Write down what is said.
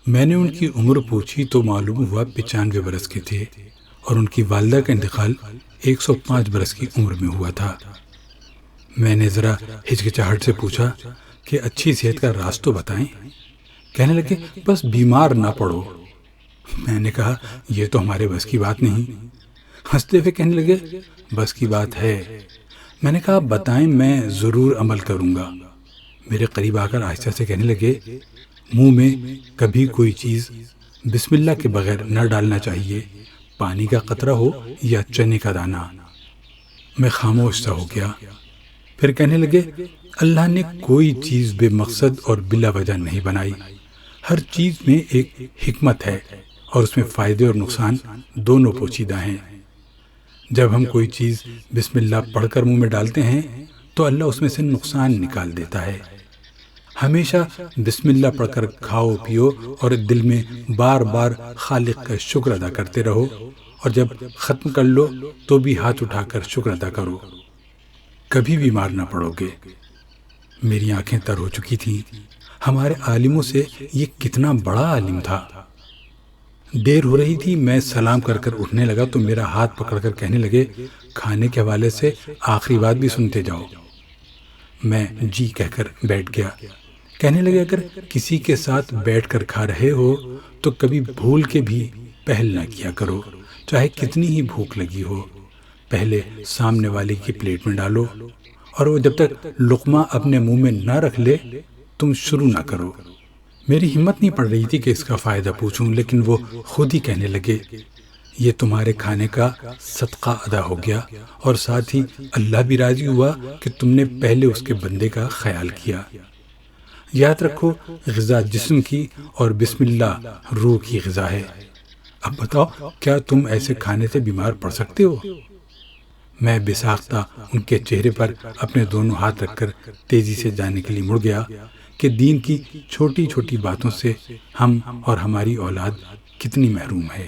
میں نے ان کی عمر پوچھی تو معلوم ہوا 95 برس کے تھے اور ان کی والدہ کا انتقال 105 برس کی عمر میں ہوا تھا۔ میں نے ذرا ہچکچاہٹ سے پوچھا کہ اچھی صحت کا راز تو بتائیں۔ کہنے لگے بس بیمار نہ پڑو۔ میں نے کہا یہ تو ہمارے بس کی بات نہیں۔ ہنستے ہوئے کہنے لگے بس کی بات ہے۔ میں نے کہا بتائیں، میں ضرور عمل کروں گا۔ میرے قریب آ کر آہستہ سے کہنے لگے منہ میں کبھی کوئی چیز بسم اللہ کے بغیر نہ ڈالنا چاہیے، پانی کا قطرہ ہو یا چنے کا دانہ۔ میں خاموش سا ہو گیا۔ پھر کہنے لگے اللہ نے کوئی چیز بے مقصد اور بلا وجہ نہیں بنائی، ہر چیز میں ایک حکمت ہے اور اس میں فائدے اور نقصان دونوں پوشیدہ ہیں۔ جب ہم کوئی چیز بسم اللہ پڑھ کر منہ میں ڈالتے ہیں تو اللہ اس میں سے نقصان نکال دیتا ہے۔ ہمیشہ بسم اللہ پڑھ کر کھاؤ پیو اور دل میں بار بار خالق کا شکر ادا کرتے رہو، اور جب ختم کر لو تو بھی ہاتھ اٹھا کر شکر ادا کرو، کبھی بیمار نہ پڑو گے۔ میری آنکھیں تر ہو چکی تھیں۔ ہمارے عالموں سے یہ کتنا بڑا عالم تھا۔ دیر ہو رہی تھی، میں سلام کر کر اٹھنے لگا تو میرا ہاتھ پکڑ کر کہنے لگے کھانے کے حوالے سے آخری بات بھی سنتے جاؤ۔ میں جی کہہ کر بیٹھ گیا۔ کہنے لگے اگر کسی کے ساتھ بیٹھ کر کھا رہے ہو تو کبھی بھول کے بھی پہل نہ کیا کرو، چاہے کتنی ہی بھوک لگی ہو۔ پہلے سامنے والے کی پلیٹ میں ڈالو، اور وہ جب تک لقمہ اپنے منہ میں نہ رکھ لے تم شروع نہ کرو۔ میری ہمت نہیں پڑ رہی تھی کہ اس کا فائدہ پوچھوں، لیکن وہ خود ہی کہنے لگے یہ تمہارے کھانے کا صدقہ ادا ہو گیا، اور ساتھ ہی اللہ بھی راضی ہوا کہ تم نے پہلے اس کے بندے کا خیال کیا۔ یاد رکھو غذا جسم کی اور بسم اللہ روح کی غذا ہے۔ اب بتاؤ کیا تم ایسے کھانے سے بیمار پڑ سکتے ہو؟ میں بے ساختہ ان کے چہرے پر اپنے دونوں ہاتھ رکھ کر تیزی سے جانے کے لیے مڑ گیا کہ دین کی چھوٹی چھوٹی باتوں سے ہم اور ہماری اولاد کتنی محروم ہے۔